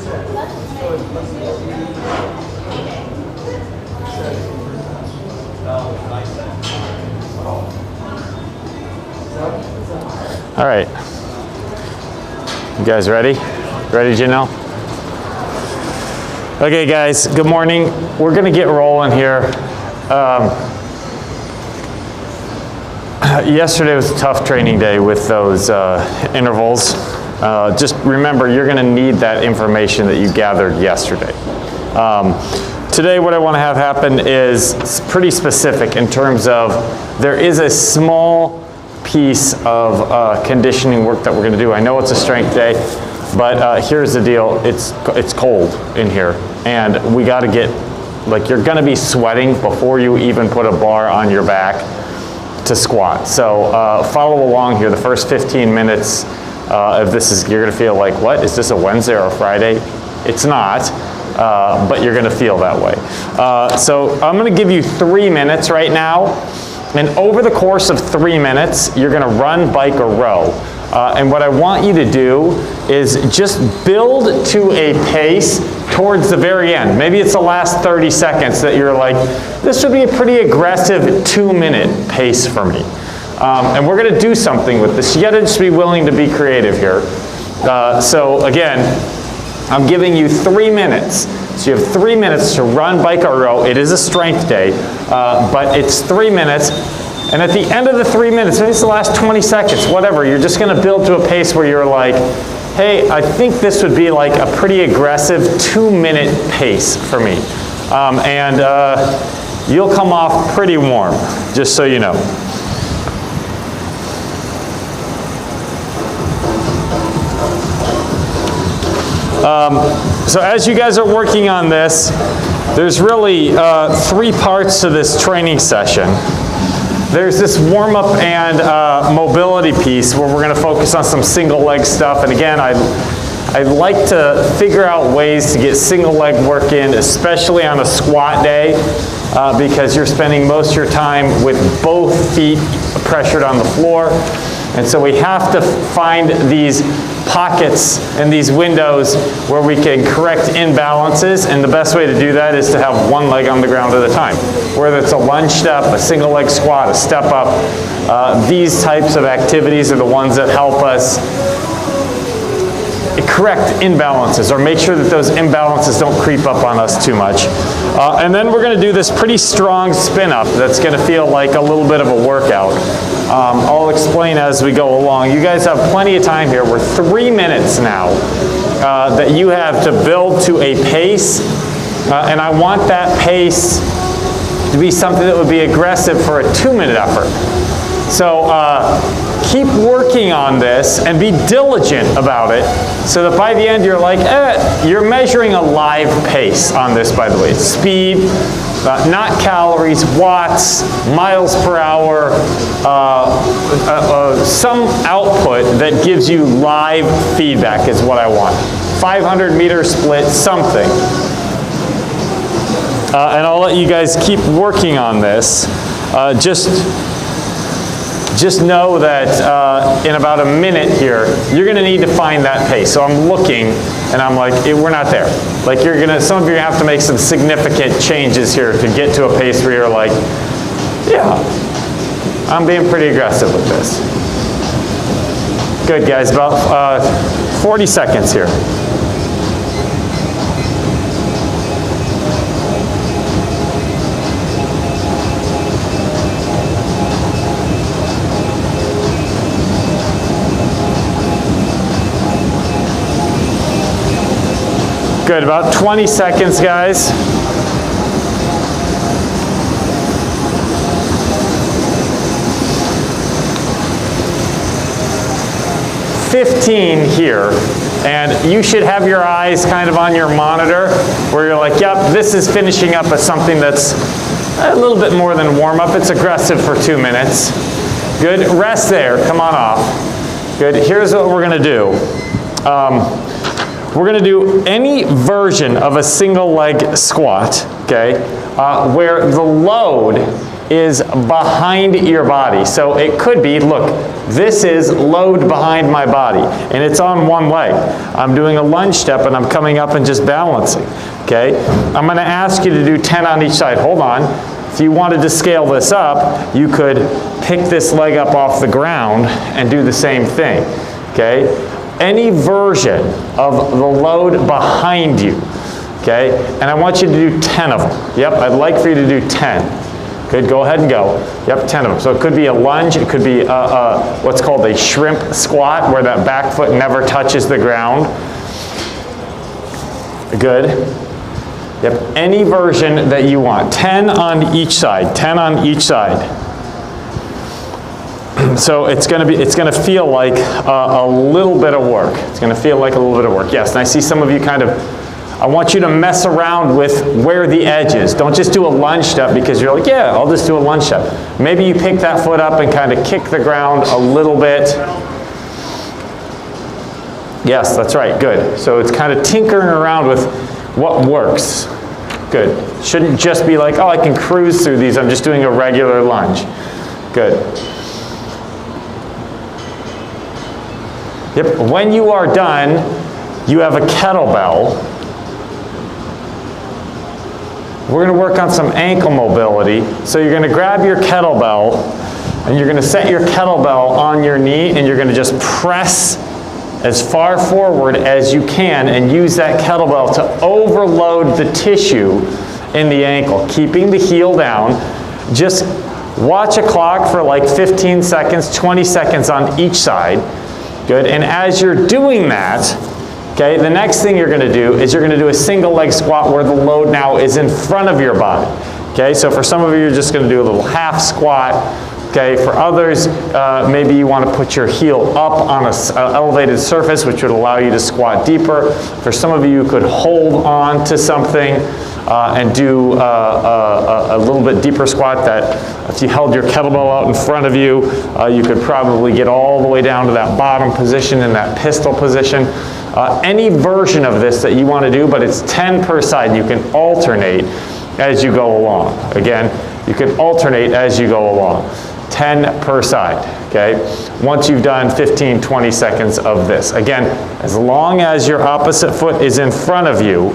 All right. You guys ready? Ready, Janelle? Okay, guys, good morning. We're going to get rolling here. Yesterday was a tough training day with those intervals. Just remember, you're going to need that information that you gathered yesterday. Today, what I want to have happen is pretty specific in terms of there is a small piece of conditioning work that we're going to do. I know it's a strength day, but here's the deal. It's cold in here, and we got to get, like, you're going to be sweating before you even put a bar on your back to squat. So follow along here. The first 15 minutes of this is, you're going to feel like, what? Is this a Wednesday or a Friday? It's not, but you're going to feel that way. So I'm going to give you 3 minutes right now. And over the course of 3 minutes, you're going to run, bike, or row. And what I want you to do is just build to a pace towards the very end. Maybe it's the last 30 seconds that you're like, this would be a pretty aggressive 2-minute pace for me. And we're going to do something with this. You got to just be willing to be creative here. So again, I'm giving you 3 minutes. So you have 3 minutes to run, bike, or row. It is a strength day, but it's 3 minutes. And at the end of the 3 minutes, maybe it's the last 20 seconds, whatever, you're just going to build to a pace where you're like, hey, I think this would be like a pretty aggressive 2-minute pace for me. And you'll come off pretty warm, just so you know. So as you guys are working on this, there's really 3 parts to this training session. There's this warm-up and mobility piece where we're going to focus on some single leg stuff. And again, I'd like to figure out ways to get single leg work in, especially on a squat day, because you're spending most of your time with both feet pressured on the floor. And so we have to find these pockets and these windows where we can correct imbalances, and the best way to do that is to have one leg on the ground at a time. Whether it's a lunge step, a single leg squat, a step up, these types of activities are the ones that help us correct imbalances or make sure that those imbalances don't creep up on us too much. And then we're going to do this pretty strong spin up that's going to feel like a little bit of a workout. I'll explain as we go along. You guys have plenty of time here. We're 3 minutes now that you have to build to a pace, and I want that pace to be something that would be aggressive for a 2-minute effort. So keep working on this and be diligent about it so that by the end you're like, you're measuring a live pace on this, by the way. It's speed, not calories, watts, miles per hour, some output that gives you live feedback is what I want. 500-meter split, something. And I'll let you guys keep working on this. Just know that in about a minute here, you're going to need to find that pace. So I'm looking, and I'm like, we're not there. Like some of you have to make some significant changes here to get to a pace where you're like, yeah, I'm being pretty aggressive with this. Good, guys. About 40 seconds here. Good, about 20 seconds, guys. Here, and you should have your eyes kind of on your monitor where you're like, yep, this is finishing up as something that's a little bit more than warm up. It's aggressive for 2 minutes. Good, rest there, come on off. Good, here's what we're gonna do. We're gonna do any version of a single leg squat, okay, where the load is behind your body. So it could be, look, this is load behind my body, and it's on one leg. I'm doing a lunge step, and I'm coming up and just balancing, okay? I'm gonna ask you to do 10 on each side. Hold on. If you wanted to scale this up, you could pick this leg up off the ground and do the same thing, okay? Any version of the load behind you, okay? And I want you to do 10 of them. Yep, I'd like for you to do 10. Good, go ahead and go. Yep, 10 of them. So it could be a lunge, it could be what's called a shrimp squat, where that back foot never touches the ground. Good. Yep, any version that you want. 10 on each side, 10 on each side. So it's gonna feel like a little bit of work. It's gonna feel like a little bit of work. Yes, and I see some of you kind of, I want you to mess around with where the edge is. Don't just do a lunge step because you're like, yeah, I'll just do a lunge step. Maybe you pick that foot up and kind of kick the ground a little bit. Yes, that's right, good. So it's kind of tinkering around with what works. Good. Shouldn't just be like, oh, I can cruise through these, I'm just doing a regular lunge. Good. Yep, when you are done, you have a kettlebell. We're going to work on some ankle mobility. So you're going to grab your kettlebell, and you're going to set your kettlebell on your knee, and you're going to just press as far forward as you can and use that kettlebell to overload the tissue in the ankle, keeping the heel down. Just watch a clock for like 15 seconds, 20 seconds on each side. Good, and as you're doing that, okay, the next thing you're gonna do is you're gonna do a single leg squat where the load now is in front of your body. Okay, so for some of you, you're just gonna do a little half squat. Okay, for others, maybe you wanna put your heel up on an elevated surface, which would allow you to squat deeper. For some of you, you could hold on to something and do a little bit deeper squat that if you held your kettlebell out in front of you, you could probably get all the way down to that bottom position in that pistol position. Any version of this that you want to do, but it's 10 per side. You can alternate as you go along. Again, you can alternate as you go along. 10 per side, okay? Once you've done 15, 20 seconds of this. Again, as long as your opposite foot is in front of you,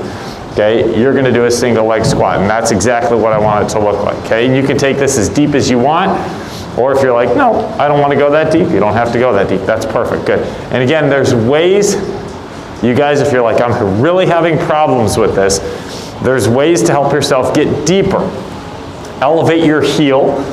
okay, you're gonna do a single leg squat, and that's exactly what I want it to look like, okay? And you can take this as deep as you want, or if you're like, no, I don't wanna go that deep, you don't have to go that deep. That's perfect, good. And again, there's ways, you guys, if you're like, I'm really having problems with this, there's ways to help yourself get deeper. Elevate your heel.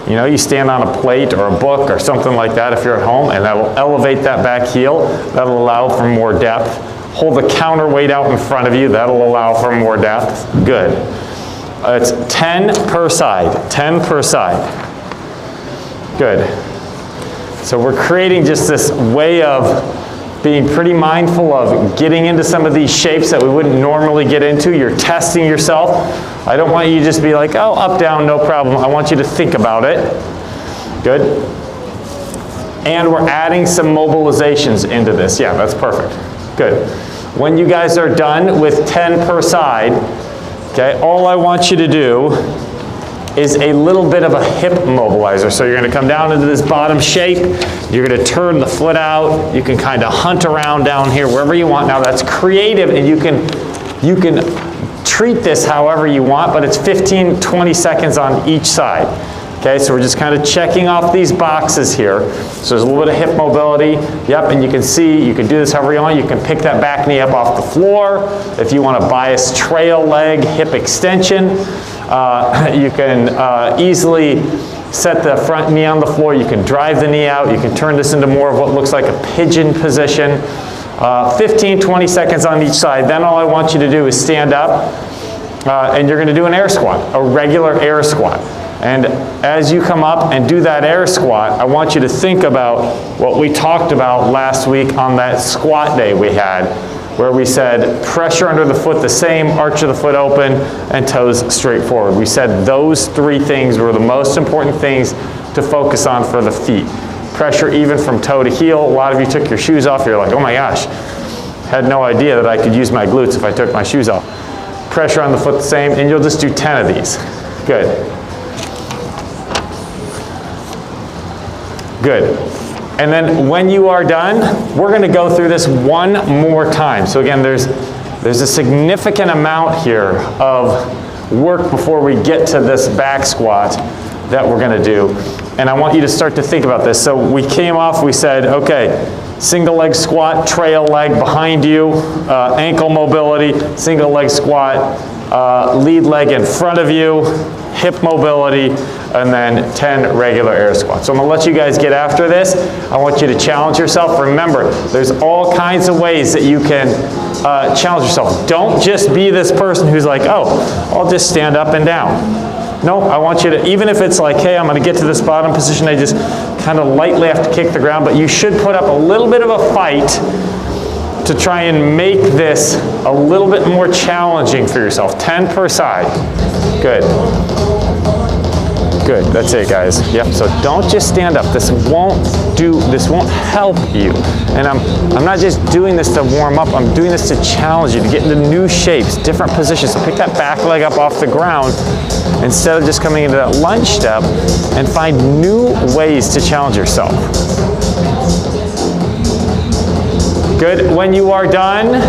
You know, you stand on a plate or a book or something like that if you're at home, and that will elevate that back heel. That'll allow for more depth. Hold the counterweight out in front of you. That'll allow for more depth. Good. It's 10 per side. 10 per side. Good. So we're creating just this way of being pretty mindful of getting into some of these shapes that we wouldn't normally get into. You're testing yourself. I don't want you to just be like, oh, up, down, no problem. I want you to think about it. Good. And we're adding some mobilizations into this. Yeah, that's perfect. Good. When you guys are done with 10 per side, okay, all I want you to do is a little bit of a hip mobilizer. So you're gonna come down into this bottom shape, you're gonna turn the foot out, you can kind of hunt around down here wherever you want. Now that's creative, and you can treat this however you want, but it's 15, 20 seconds on each side. Okay, so we're just kind of checking off these boxes here. So there's a little bit of hip mobility. Yep, and you can see, you can do this however you want. You can pick that back knee up off the floor. If you want a bias trail leg, hip extension, you can easily set the front knee on the floor. You can drive the knee out. You can turn this into more of what looks like a pigeon position. 15, 20 seconds on each side. Then all I want you to do is stand up, and you're going to do an air squat, a regular air squat. And as you come up and do that air squat, I want you to think about what we talked about last week on that squat day we had, where we said pressure under the foot the same, arch of the foot open, and toes straight forward. We said those three things were the most important things to focus on for the feet. Pressure even from toe to heel. A lot of you took your shoes off. You're like, oh my gosh, had no idea that I could use my glutes if I took my shoes off. Pressure on the foot the same, and you'll just do 10 of these. Good. Good. And then when you are done, we're going to go through this one more time. So again, there's a significant amount here of work before we get to this back squat that we're going to do. And I want you to start to think about this. So we came off, we said, okay, single leg squat, trail leg behind you, ankle mobility, single leg squat, lead leg in front of you, hip mobility, and then 10 regular air squats. So I'm gonna let you guys get after this. I want you to challenge yourself. Remember, there's all kinds of ways that you can challenge yourself. Don't just be this person who's like, oh, I'll just stand up and down. No, I want you to, even if it's like, hey, I'm gonna get to this bottom position, I just kind of lightly have to kick the ground, but you should put up a little bit of a fight to try and make this a little bit more challenging for yourself. 10 per side. Good. Good, that's it, guys. Yep, so don't just stand up. This won't help you. And I'm not just doing this to warm up, I'm doing this to challenge you, to get into new shapes, different positions. So pick that back leg up off the ground instead of just coming into that lunge step, and find new ways to challenge yourself. Good, when you are done,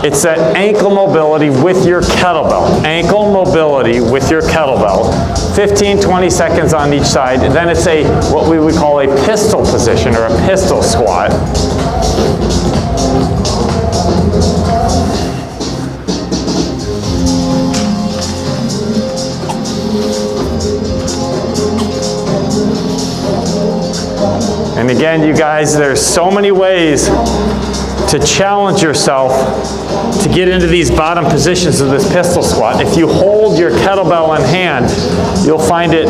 it's that ankle mobility with your kettlebell. Ankle mobility with your kettlebell. 15, 20 seconds on each side. And then it's what we would call a pistol position or a pistol squat. And again, you guys, there's so many ways to challenge yourself to get into these bottom positions of this pistol squat. If you hold your kettlebell in hand, you'll find it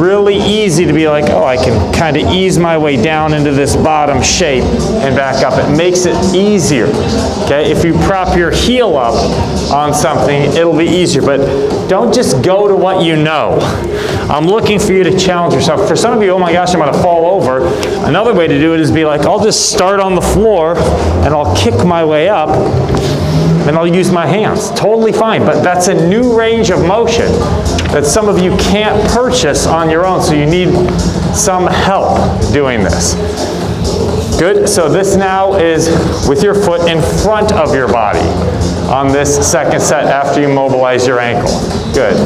really easy to be like, oh, I can kind of ease my way down into this bottom shape and back up. It makes it easier. Okay, if you prop your heel up on something, it'll be easier, but don't just go to what you know. I'm looking for you to challenge yourself. For some of you, oh my gosh, I'm gonna fall over. Another way to do it is be like, I'll just start on the floor and I'll kick my way up and I'll use my hands. Totally fine, but that's a new range of motion that some of you can't purchase on your own, so you need some help doing this. Good, so this now is with your foot in front of your body on this second set after you mobilize your ankle. Good.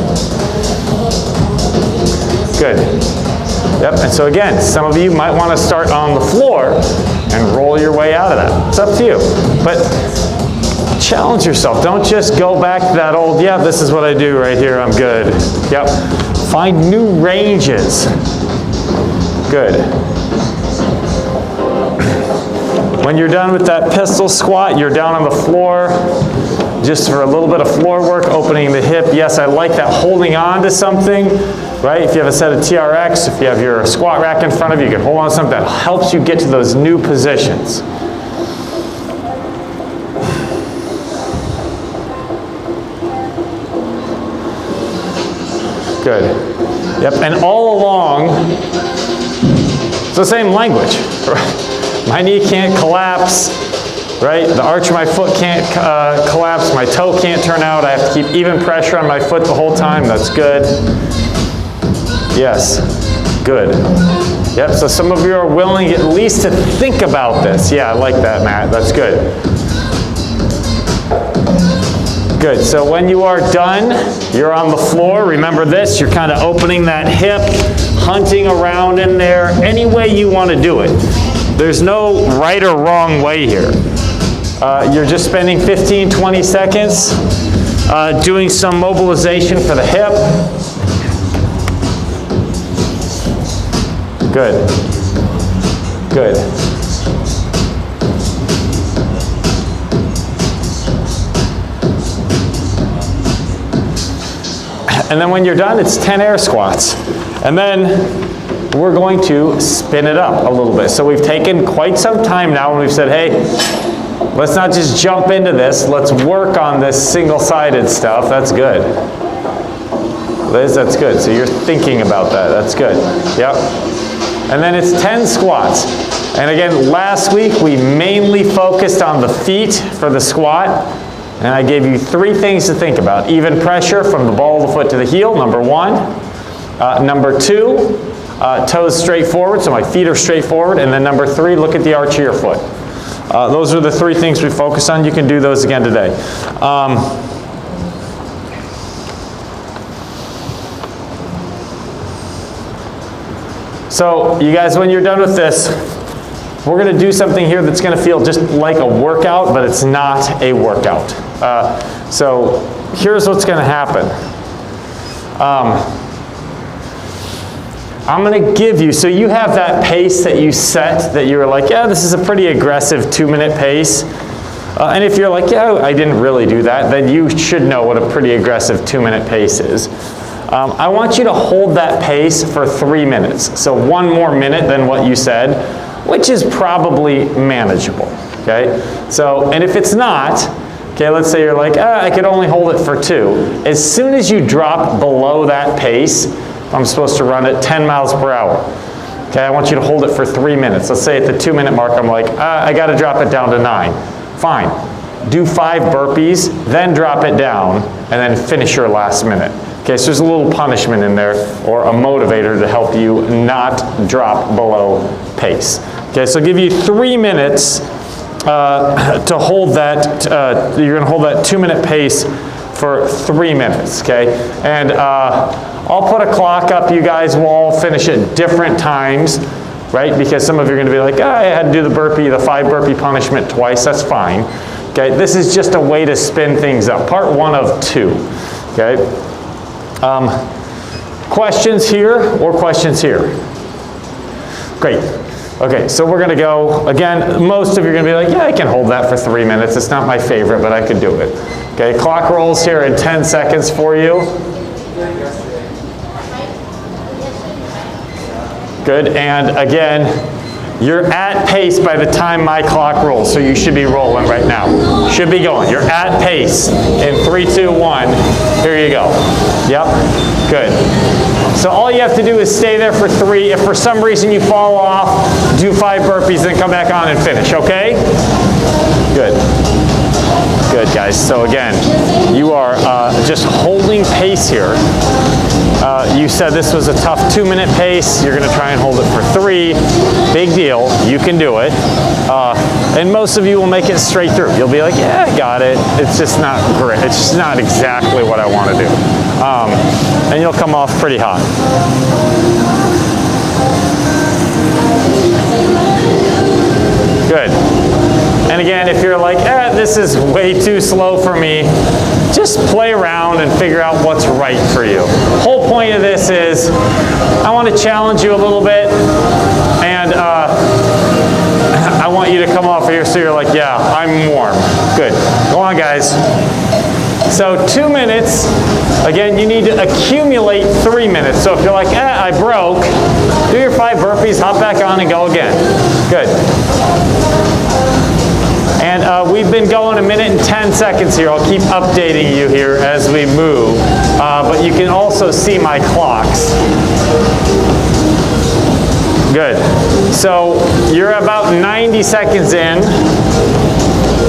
Good. Yep, and so again, some of you might want to start on the floor and roll your way out of that. It's up to you. But challenge yourself. Don't just go back to that old, yeah, this is what I do right here, I'm good. Yep. Find new ranges. Good. When you're done with that pistol squat, you're down on the floor just for a little bit of floor work, opening the hip. Yes, I like that holding on to something, right? If you have a set of TRX, if you have your squat rack in front of you, you can hold on to something that helps you get to those new positions. Good. Yep, and all along, it's the same language, right? My knee can't collapse, right? The arch of my foot can't collapse. My toe can't turn out. I have to keep even pressure on my foot the whole time. That's good. Yes, good. Yep, so some of you are willing at least to think about this. Yeah, I like that, Matt. That's good. Good, so when you are done, you're on the floor. Remember this, you're kind of opening that hip, hunting around in there, any way you want to do it. There's no right or wrong way here. You're just spending 15, 20 seconds doing some mobilization for the hip. Good. Good. And then when you're done, it's 10 air squats. And then we're going to spin it up a little bit. So we've taken quite some time now and we've said, hey, let's not just jump into this. Let's work on this single-sided stuff. That's good. Liz, that's good. So you're thinking about that. That's good. Yep. And then it's 10 squats. And again, last week we mainly focused on the feet for the squat. And I gave you 3 things to think about. Even pressure from the ball of the foot to the heel, number 1. Number 2, toes straight forward, so my feet are straight forward. And then number 3, look at the arch of your foot. Those are the 3 things we focus on. You can do those again today. So you guys, when you're done with this, we're going to do something here that's going to feel just like a workout, but it's not a workout. So here's what's going to happen. I'm going to give you, so you have that pace that you set that you were like, yeah, this is a pretty aggressive 2-minute pace. And if you're like, yeah, I didn't really do that, then you should know what a pretty aggressive 2-minute pace is. I want you to hold that pace for 3 minutes. So 1 more minute than what you said, which is probably manageable, okay? So, and if it's not, okay, let's say you're like, I could only hold it for 2. As soon as you drop below that pace, I'm supposed to run at 10 miles per hour. Okay, I want you to hold it for 3 minutes. Let's say at the 2-minute mark, I'm like, I gotta drop it down to 9. Fine, do 5 burpees, then drop it down, and then finish your last minute. Okay, so there's a little punishment in there, or a motivator to help you not drop below pace. Okay, so I'll give you 3 minutes to hold that, you're gonna hold that 2-minute pace for 3 minutes, okay? And I'll put a clock up, you guys will all finish at different times, right? Because some of you are gonna be like, I had to do the 5 burpee punishment twice, that's fine. Okay, this is just a way to spin things up. Part 1 of 2, okay? Questions here or questions here? Great. Okay, so we're gonna go, again, most of you are gonna be like, yeah, I can hold that for 3 minutes. It's not my favorite, but I could do it. Okay, clock rolls here in 10 seconds for you. Good, and again, you're at pace by the time my clock rolls, so you should be rolling right now. Should be going. You're at pace in 3, 2, 1. Here you go. Yep, good. So all you have to do is stay there for 3. If for some reason you fall off, do 5 burpees, then come back on and finish, okay? Good. Good, guys. So again, you are just holding pace here. You said this was a tough 2-minute pace. You're going to try and hold it for 3. Big deal. You can do it. And most of you will make it straight through. You'll be like, yeah, I got it. It's just not great. It's just not exactly what I want to do. And you'll come off pretty hot. Good. And again, if you're like, this is way too slow for me, just play around and figure out what's right for you. Whole point of this is, I want to challenge you a little bit, and I want you to come off here so you're like, yeah, I'm warm. Good. Go on, guys. So 2 minutes, again, you need to accumulate 3 minutes. So if you're like, I broke, do your 5 burpees, hop back on and go again. Good. And we've been going 1 minute and 10 seconds here. I'll keep updating you here as we move. But you can also see my clocks. Good. So you're about 90 seconds in.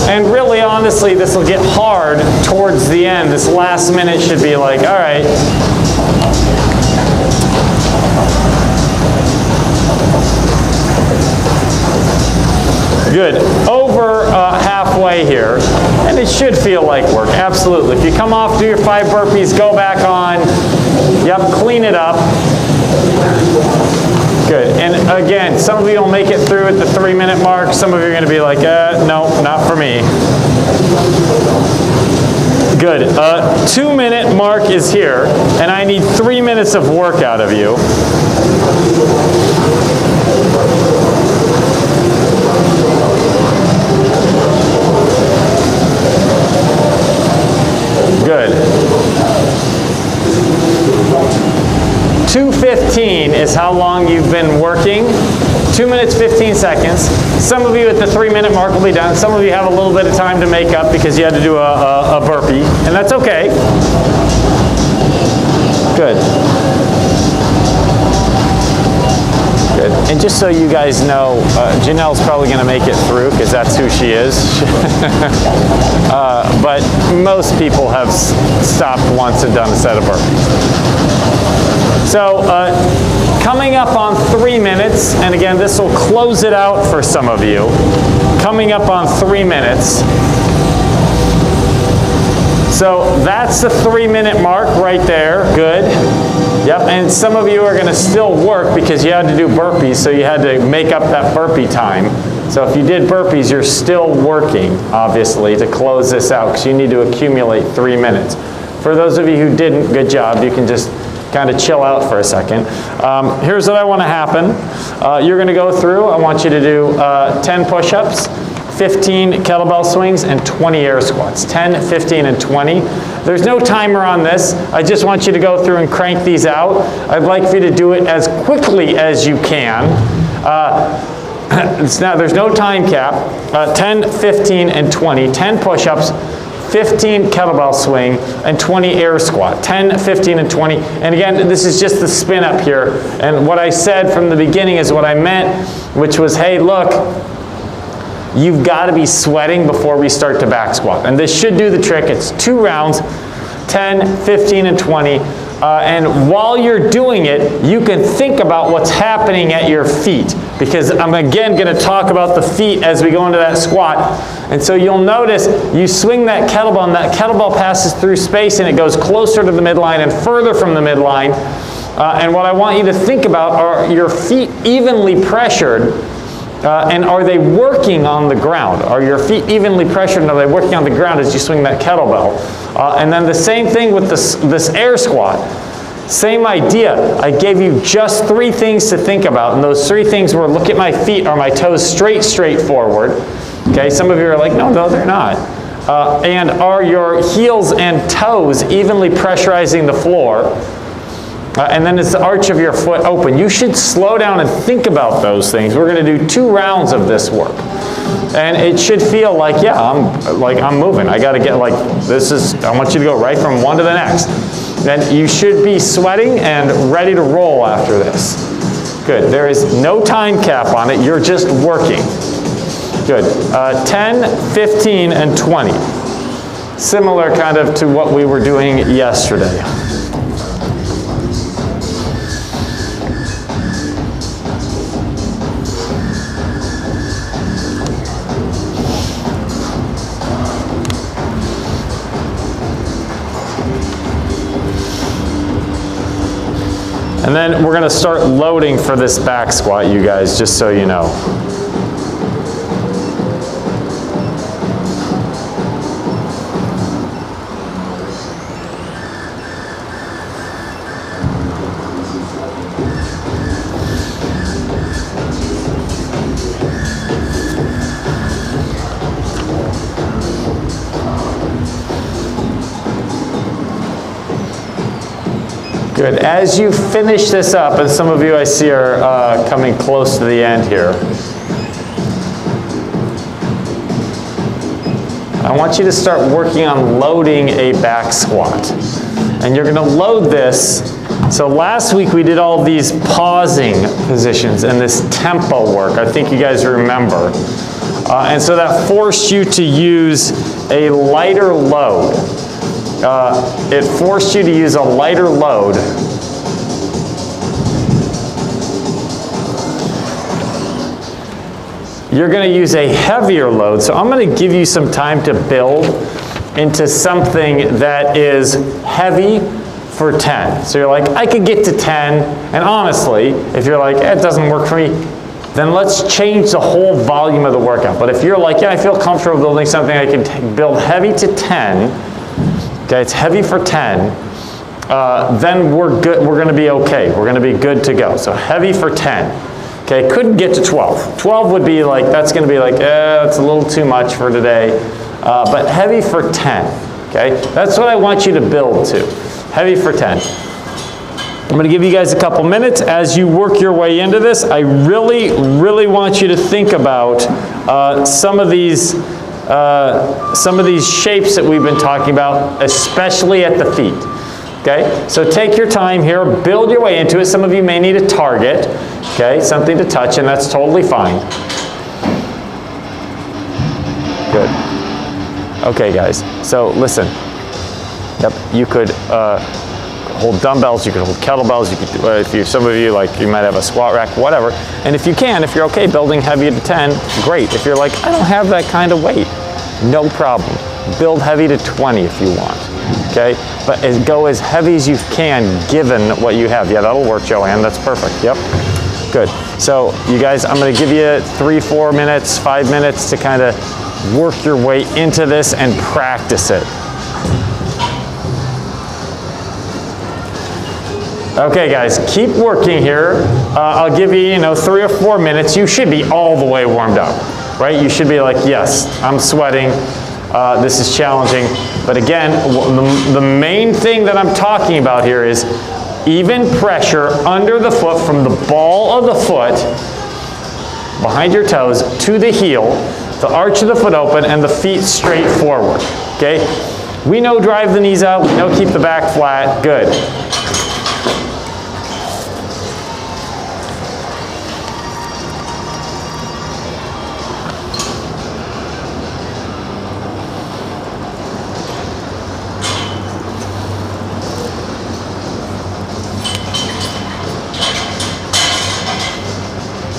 And really, honestly, this will get hard towards the end. This last minute should be like, all right. Good. Over halfway here, and it should feel like work. Absolutely. If you come off, do your 5 burpees, go back on. Yep, clean it up. Good. And again, some of you will make it through at the 3-minute mark. Some of you are going to be like, no, not for me. Good. 2-minute mark is here, and I need 3 minutes of work out of you. Good. 2:15 is how long you've been working. 2 minutes, 15 seconds. Some of you at the 3-minute mark will be done. Some of you have a little bit of time to make up because you had to do a burpee, and that's okay. Good. Good. And just so you guys know, Janelle's probably going to make it through because that's who she is. But most people have stopped once and done a set of burpees. So coming up on 3 minutes, and again, this will close it out for some of you. Coming up on 3 minutes. So that's the 3-minute mark right there. Good. Yep, and some of you are going to still work because you had to do burpees, so you had to make up that burpee time. So if you did burpees, you're still working, obviously, to close this out because you need to accumulate 3 minutes. For those of you who didn't, good job. You can just kind of chill out for a second. Here's what I want to happen. You're going to go through. I want you to do 10 push-ups, 15 kettlebell swings, and 20 air squats. 10, 15, and 20. There's no timer on this. I just want you to go through and crank these out. I'd like for you to do it as quickly as you can. There's no time cap. 10, 15, and 20. 10 push-ups, 15 kettlebell swing, and 20 air squat. 10, 15, and 20. And again, this is just the spin up here. And what I said from the beginning is what I meant, which was, hey, look, you've got to be sweating before we start to back squat. And this should do the trick. It's 2 rounds, 10, 15, and 20. And while you're doing it, you can think about what's happening at your feet. Because I'm again going to talk about the feet as we go into that squat. And so you'll notice you swing that kettlebell, and that kettlebell passes through space and it goes closer to the midline and further from the midline. And what I want you to think about are your feet evenly pressured. And are they working on the ground? Are your feet evenly pressured and are they working on the ground as you swing that kettlebell? And then the same thing with this air squat. Same idea. I gave you just 3 things to think about, and those 3 things were look at my feet, are my toes straight forward? Okay, some of you are like, no, they're not. And are your heels and toes evenly pressurizing the floor? And then is the arch of your foot open? You should slow down and think about those things. We're going to do 2 rounds of this work. And it should feel like, yeah, I'm moving. I got to get like, I want you to go right from one to the next. And you should be sweating and ready to roll after this. Good. There is no time cap on it. You're just working. Good. 10, 15, and 20. Similar kind of to what we were doing yesterday. And then we're going to start loading for this back squat, you guys, just so you know. Good. As you finish this up, and some of you I see are coming close to the end here, I want you to start working on loading a back squat. And you're going to load this. So last week we did all these pausing positions and this tempo work. I think you guys remember. And so that forced you to use a lighter load. It forced you to use a lighter load. You're going to use a heavier load. So I'm going to give you some time to build into something that is heavy for 10. So you're like, I could get to 10. And honestly, if you're like, it doesn't work for me, then let's change the whole volume of the workout. But if you're like, yeah, I feel comfortable building something I can build heavy to 10, okay, it's heavy for 10, then we're good. We're going to be okay. We're going to be good to go. So heavy for 10. Okay, couldn't get to 12. 12 would be like, that's going to be like, it's a little too much for today. But heavy for 10. Okay, that's what I want you to build to. Heavy for 10. I'm going to give you guys a couple minutes as you work your way into this. I really, really want you to think about some of these shapes that we've been talking about, especially at the feet. Okay, so take your time here, build your way into it. Some of you may need a target, okay, something to touch, and that's totally fine. Good. Okay, guys, so listen. Yep, you could hold dumbbells, you could hold kettlebells, you could, some of you, like, you might have a squat rack, whatever. And if you're okay building heavy to 10, great. If you're like, I don't have that kind of weight, no problem. Build heavy to 20 if you want, okay? But go as heavy as you can given what you have. Yeah, that'll work, Joanne, that's perfect, yep. Good, so you guys, I'm gonna give you 3, 4 minutes, 5 minutes to kind of work your way into this and practice it. Okay, guys, keep working here. I'll give you, 3 or 4 minutes. You should be all the way warmed up, right? You should be like, yes, I'm sweating. This is challenging. But again, the main thing that I'm talking about here is even pressure under the foot from the ball of the foot, behind your toes, to the heel, the arch of the foot open, and the feet straight forward, okay? We know drive the knees out. We know keep the back flat. Good.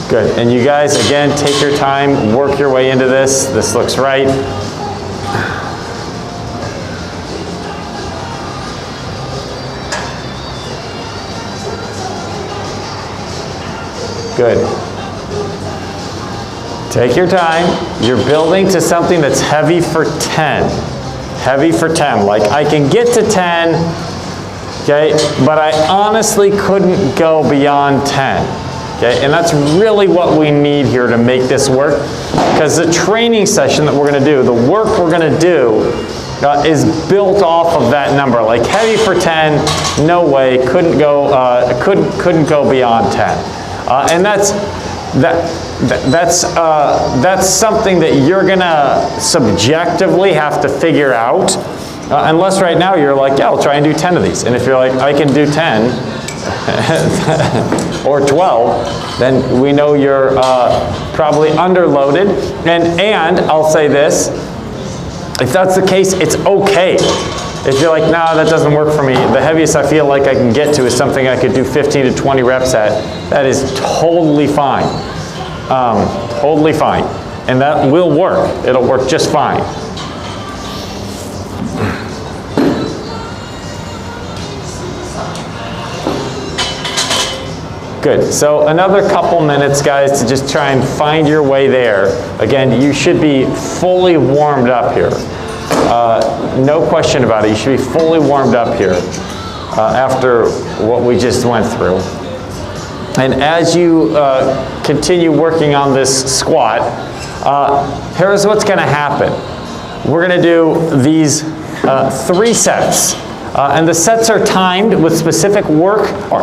Good, and you guys, again, take your time, work your way into this. This looks right. Good. Take your time. You're building to something that's heavy for 10. Heavy for 10, like I can get to 10, okay, but I honestly couldn't go beyond 10. Okay, and that's really what we need here to make this work, because the training session that we're going to do, the work we're going to do is built off of that number. Like heavy for 10, no way, couldn't go beyond 10, and that's something that you're going to subjectively have to figure out, unless right now you're like, yeah, I'll try and do 10 of these, and if you're like, I can do 10. Or 12, then we know you're probably underloaded. And I'll say this, if that's the case, it's okay. If you're like, nah, that doesn't work for me, the heaviest I feel like I can get to is something I could do 15 to 20 reps at, that is totally fine. Totally fine. And that will work. It'll work just fine. Good, so another couple minutes, guys, to just try and find your way there. Again, you should be fully warmed up here. No question about it, you should be fully warmed up here after what we just went through. And as you continue working on this squat, here's what's gonna happen. We're gonna do these 3 sets. And the sets are timed with specific work, or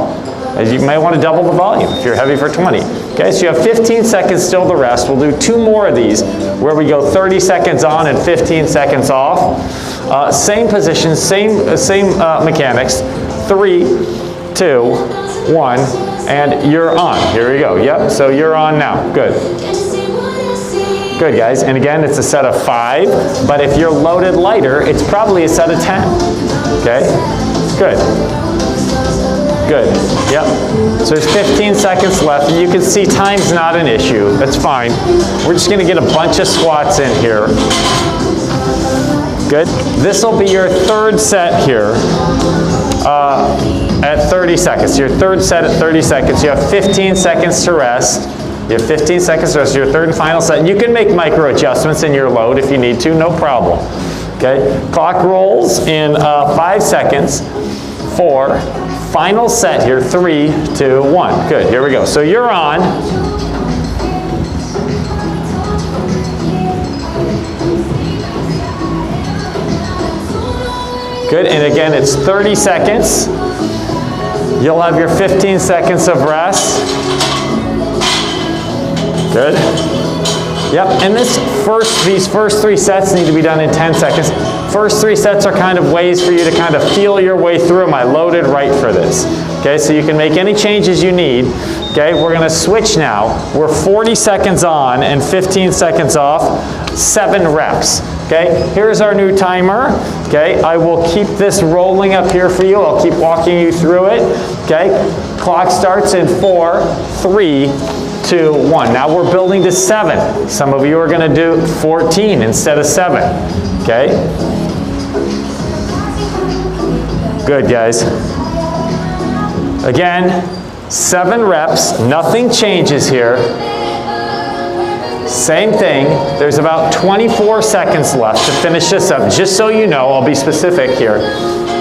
you may want to double the volume if you're heavy for 20. Okay, so you have 15 seconds still to rest. We'll do 2 more of these where we go 30 seconds on and 15 seconds off. Same position, same mechanics. 3, 2, 1, and you're on. Here we go. Yep, so you're on now. Good. Good, guys. And again, it's a set of 5, but if you're loaded lighter, it's probably a set of 10. Okay? Good. Good. Yep. So there's 15 seconds left, and you can see time's not an issue. That's fine. We're just going to get a bunch of squats in here. Good. This will be your 3rd set here at 30 seconds. Your 3rd set at 30 seconds. You have 15 seconds to rest. You have 15 seconds to rest. Your 3rd and final set. You can make micro adjustments in your load if you need to. No problem. Okay. Clock rolls in 5 seconds. 4. Final set here, 3, 2, 1. Good, here we go. So you're on. Good, and again, it's 30 seconds. You'll have your 15 seconds of rest. Good. Yep, and these first 3 sets need to be done in 10 seconds. First 3 sets are kind of ways for you to kind of feel your way through. Am I loaded right for this? Okay, so you can make any changes you need. Okay, we're gonna switch now. We're 40 seconds on and 15 seconds off, 7 reps. Okay, here's our new timer. Okay, I will keep this rolling up here for you. I'll keep walking you through it. Okay, clock starts in 4, 3, 2, 1. Now we're building to 7. Some of you are gonna do 14 instead of 7. Okay? Good, guys. Again, 7 reps, nothing changes here. Same thing, there's about 24 seconds left to finish this up. Just so you know, I'll be specific here.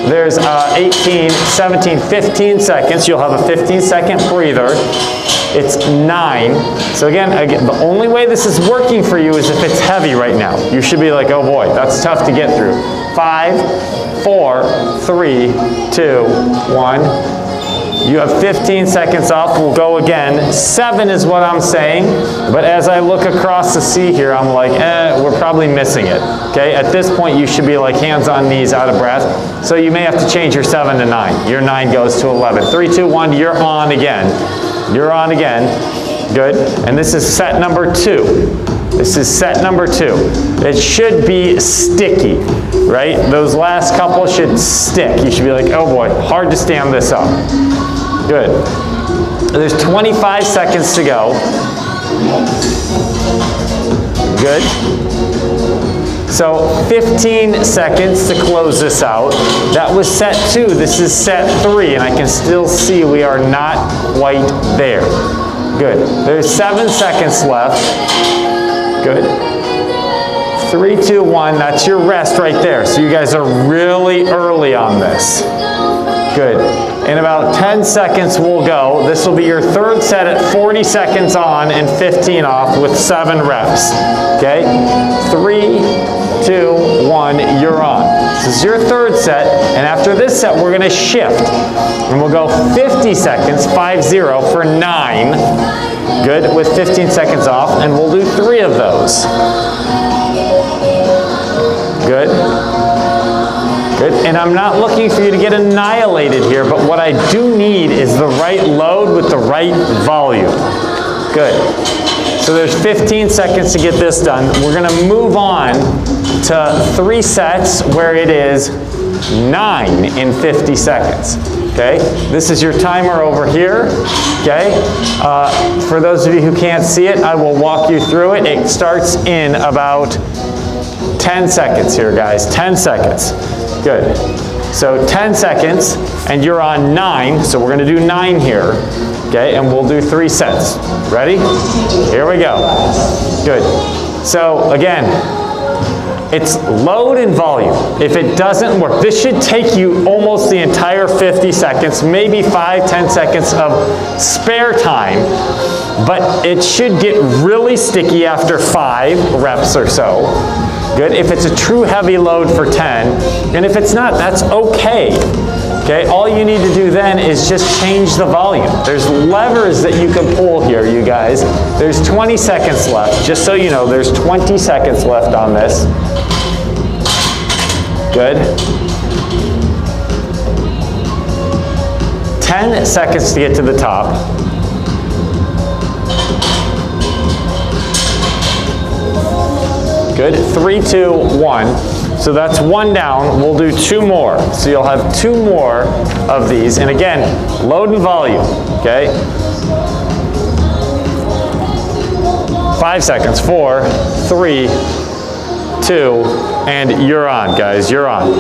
There's 18, 17, 15 seconds. You'll have a 15-second breather. It's 9. So again, the only way this is working for you is if it's heavy right now. You should be like, oh boy, that's tough to get through. 5, 4, 3, 2, 1. You have 15 seconds off. We'll go again. 7 is what I'm saying, but as I look across the sea here, I'm like, we're probably missing it. Okay, at this point, you should be like hands on knees, out of breath. So you may have to change your 7 to 9. Your 9 goes to 11. 3, 2, 1, you're on again. You're on again. Good. And this is set number 2. This is set number 2. It should be sticky, right? Those last couple should stick. You should be like, oh boy, hard to stand this up. Good. There's 25 seconds to go. Good. So 15 seconds to close this out. That was set 2. This is set 3, and I can still see we are not quite there. Good. There's 7 seconds left. Good. 3, 2, 1. That's your rest right there. So you guys are really early on this. Good. In about 10 seconds we'll go. This will be your 3rd set at 40 seconds on and 15 off with 7 reps. Okay? 3, 2, 1, you're on. This is your 3rd set, and after this set we're gonna shift. And we'll go 50 seconds, 5-0 for 9. Good, with 15 seconds off, and we'll do 3 of those. Good. Good, and I'm not looking for you to get annihilated here, but what I do need is the right load with the right volume. Good. So there's 15 seconds to get this done. We're gonna move on to 3 sets where it is 9 in 50 seconds. Okay, this is your timer over here. Okay, for those of you who can't see it, I will walk you through it. It starts in about 10 seconds here, guys. 10 seconds. Good. So 10 seconds, and you're on 9, so we're gonna do 9 here. Okay, and we'll do 3 sets. Ready? Here we go. Good. So again, it's load and volume. If it doesn't work, this should take you almost the entire 50 seconds, maybe 5-10 seconds of spare time, but it should get really sticky after 5 reps or so. Good. If it's a true heavy load for 10, and if it's not, that's okay. Okay, all you need to do then is just change the volume. There's levers that you can pull here, you guys. There's 20 seconds left. Just so you know, there's 20 seconds left on this. Good. 10 seconds to get to the top. Good. 3, 2, 1. So that's 1 down. We'll do 2 more. So you'll have 2 more of these. And again, load and volume. Okay. 5 seconds. 4, 3, 2, and you're on, guys. You're on.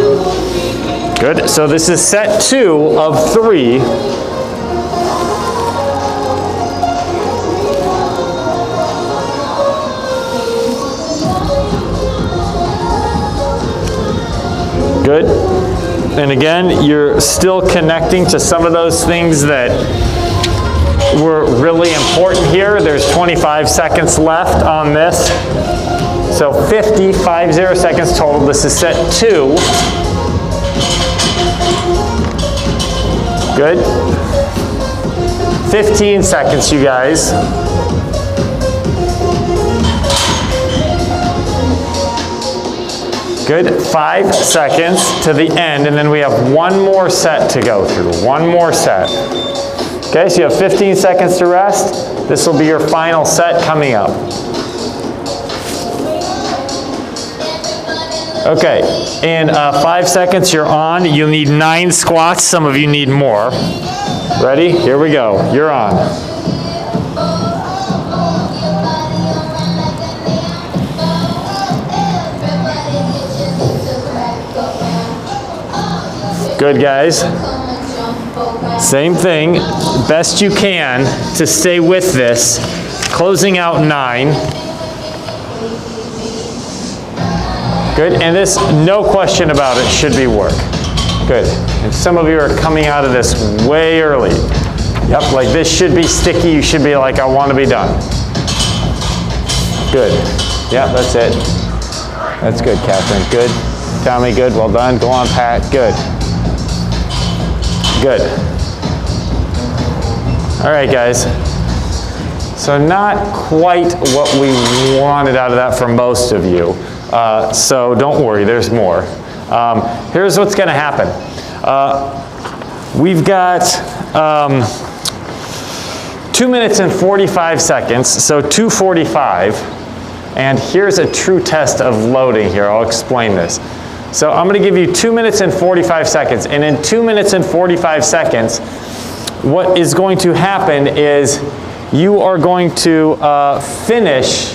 Good. So this is set 2 of 3. Good. And again, you're still connecting to some of those things that were really important here. There's 25 seconds left on this. So 50 seconds total. This is set 2. Good. 15 seconds, you guys. Good, 5 seconds to the end, and then we have one more set to go through, one more set. Okay, so you have 15 seconds to rest. This will be your final set coming up. Okay, in 5 seconds you're on. You'll need 9 squats. Some of you need more. Ready? Here we go. You're on. Good, guys. Same thing, best you can to stay with this. Closing out 9. Good, and this, no question about it, should be work. Good, and some of you are coming out of this way early. Yep, like this should be sticky. You should be like, I want to be done. Good, yeah, that's it. That's good, Catherine, good. Tommy, good, well done. Go on, Pat, good. Good. All right, guys. So not quite what we wanted out of that for most of you. So don't worry, there's more. Here's what's going to happen. We've got 2 minutes and 45 seconds, so 2:45. And here's a true test of loading here. I'll explain this. So I'm going to give you 2 minutes and 45 seconds. And in 2 minutes and 45 seconds, what is going to happen is you are going to finish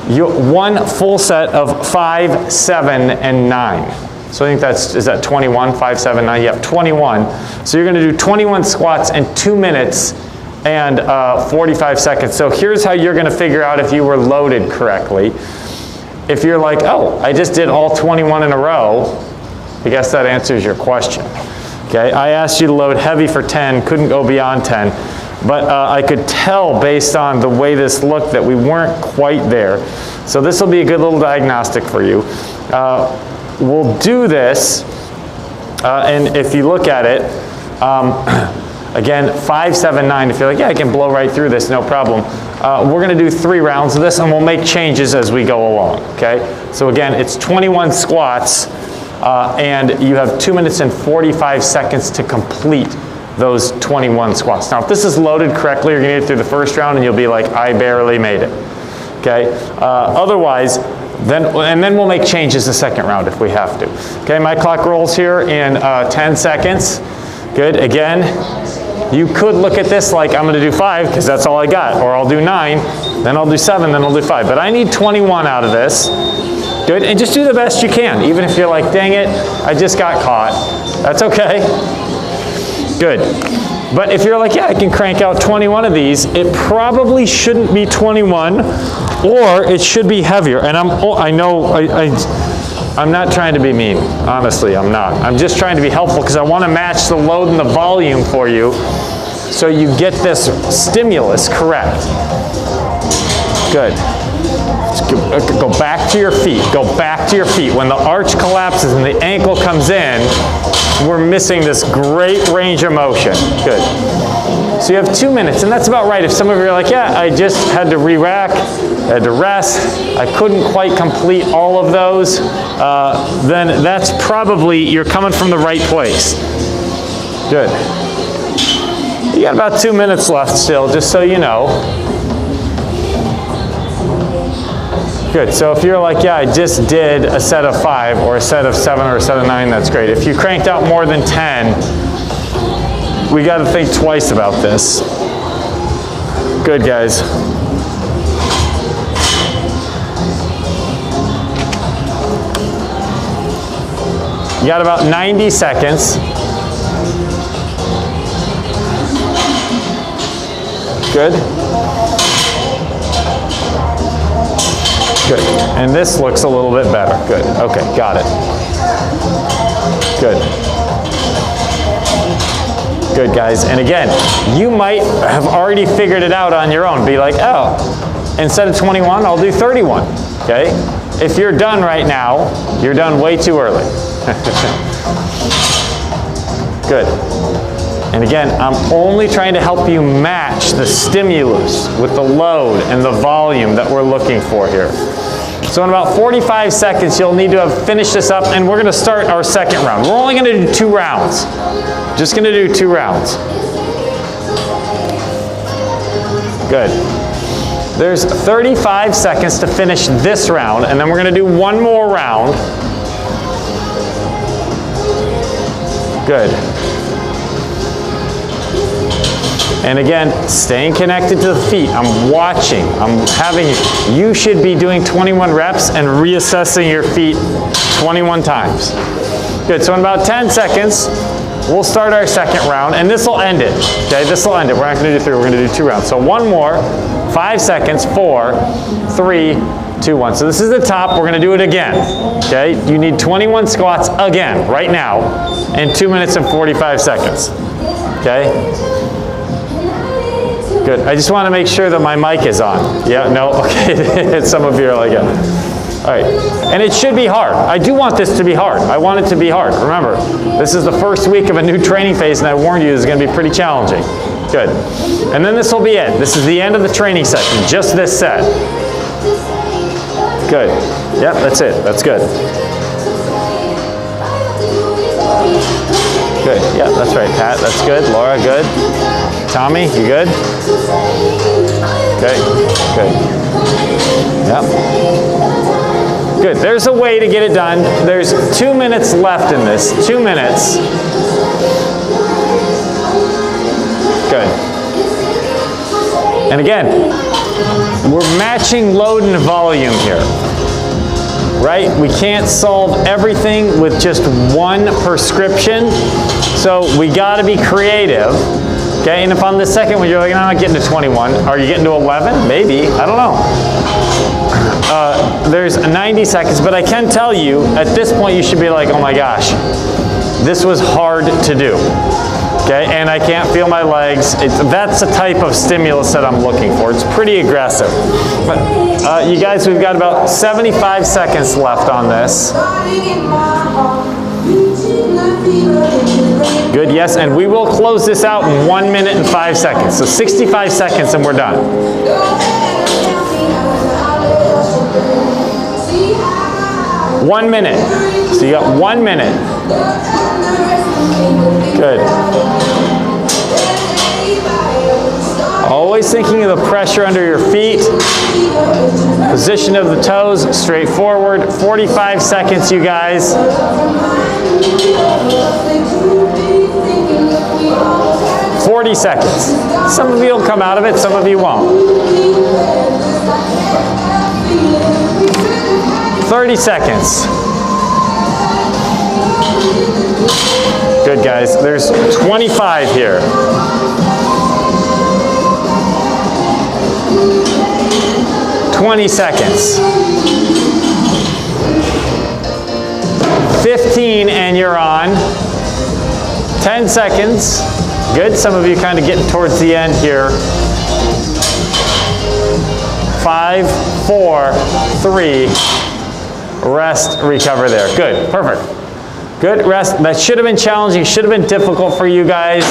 one full set of 5, 7, and 9. So I think that's, is that 21? 5, 7, 9? Yep, 21. So you're going to do 21 squats in 2 minutes and 45 seconds. So here's how you're going to figure out if you were loaded correctly. If you're like, oh, I just did all 21 in a row, I guess that answers your question. Okay, I asked you to load heavy for 10, couldn't go beyond 10, but I could tell based on the way this looked that we weren't quite there. So this will be a good little diagnostic for you. We'll do this, and if you look at it, again, 5, 7, 9, if you're like, yeah, I can blow right through this, no problem. We're going to do 3 rounds of this, and we'll make changes as we go along, okay? So again, it's 21 squats, and you have 2 minutes and 45 seconds to complete those 21 squats. Now, if this is loaded correctly, you're going to get through the first round, and you'll be like, I barely made it, okay? Otherwise, then we'll make changes the second round if we have to. Okay, my clock rolls here in 10 seconds. Good, again. You could look at this like I'm going to do 5 because that's all I got, or I'll do 9, then I'll do 7, then I'll do 5. But I need 21 out of this. Good, and just do the best you can, even if you're like, dang it, I just got caught. That's okay. Good. But if you're like, yeah, I can crank out 21 of these, it probably shouldn't be 21, or it should be heavier. And I'm not trying to be mean. Honestly, I'm not. I'm just trying to be helpful because I want to match the load and the volume for you so you get this stimulus correct. Good. Go back to your feet. Go back to your feet. When the arch collapses and the ankle comes in, we're missing this great range of motion. Good. So you have 2 minutes, and that's about right. If some of you are like, yeah, I just had to re-rack, had to rest, I couldn't quite complete all of those, then that's probably, you're coming from the right place. Good. You got about 2 minutes left still, just so you know. Good, so if you're like, yeah, I just did a set of 5 or a set of 7 or a set of 9, that's great. If you cranked out more than 10, we got to think twice about this. Good, guys. You got about 90 seconds. Good. Good. And this looks a little bit better. Good. Okay, got it. Good. Good, guys. And again, you might have already figured it out on your own. Be like, oh, instead of 21, I'll do 31. Okay? If you're done right now, you're done way too early. Good. And again, I'm only trying to help you match the stimulus with the load and the volume that we're looking for here. So in about 45 seconds, you'll need to have finished this up, and we're gonna start our second round. We're only gonna do 2 rounds. Just gonna do 2 rounds. Good. There's 35 seconds to finish this round, and then we're gonna do 1 more round. Good. And again, staying connected to the feet. I'm watching, I'm having, you should be doing 21 reps and reassessing your feet 21 times. Good, so in about 10 seconds, we'll start our second round, and this will end it, okay? This will end it. We're not gonna do 3, we're gonna do 2 rounds. So 1 more, 5 seconds, 4, 3, 2, 1. So this is the top, we're gonna do it again, okay? You need 21 squats again, right now, in 2 minutes and 45 seconds, okay? Good. I just want to make sure that my mic is on. Yeah, no, okay. Some of you are like, yeah. All right. And it should be hard. I do want this to be hard. I want it to be hard. Remember, this is the first week of a new training phase, and I warned you this is going to be pretty challenging. Good. And then this will be it. This is the end of the training session, just this set. Good. Yep, that's it. That's good. Good. Yeah, that's right, Pat. That's good. Laura, good. Tommy, you good? Okay, good. Yep. Good, there's a way to get it done. There's 2 minutes left in this, 2 minutes. Good. And again, we're matching load and volume here, right? We can't solve everything with just one prescription, so we gotta be creative. Okay, and if on the second one you're like, I'm not getting to 21, are you getting to 11? Maybe, I don't know. There's 90 seconds, but I can tell you, at this point you should be like, oh my gosh, this was hard to do. Okay, and I can't feel my legs. That's the type of stimulus that I'm looking for. It's pretty aggressive. But you guys, we've got about 75 seconds left on this. Good, yes, and we will close this out in 1 minute and 5 seconds. So 65 seconds and we're done. One minute. So you got 1 minute. Good. Always thinking of the pressure under your feet. Position of the toes, straight forward. 45 seconds, you guys. 40 seconds. Some of you will come out of it, some of you won't. 30 seconds. Good, guys. There's 25 here. 20 seconds. 15 and you're on. 10 seconds. Good. Some of you kind of getting towards the end here. 5, 4, 3. Rest, recover there. Good. Perfect. Good. Rest. That should have been challenging. Should have been difficult for you guys.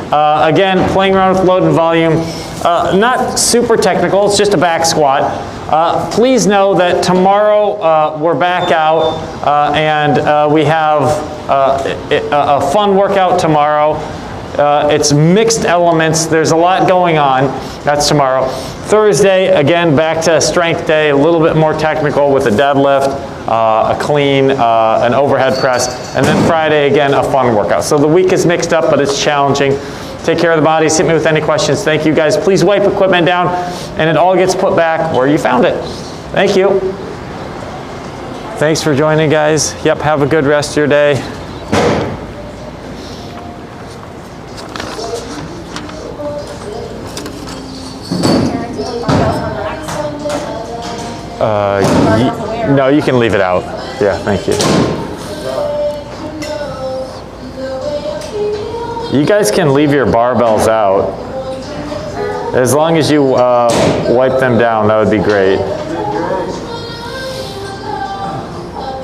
Again, playing around with load and volume. Not super technical. It's just a back squat. Please know that tomorrow we're back out and we have a fun workout tomorrow. It's mixed elements. There's a lot going on. That's tomorrow. Thursday, again, back to strength day, a little bit more technical with a deadlift, a clean, an overhead press, and then Friday, again, a fun workout. So the week is mixed up, but it's challenging. Take care of the bodies. Hit me with any questions. Thank you, guys. Please wipe equipment down, and it all gets put back where you found it. Thank you. Thanks for joining, guys. Yep, have a good rest of your day. No, you can leave it out. Yeah, thank you. You guys can leave your barbells out. As long as you wipe them down, that would be great.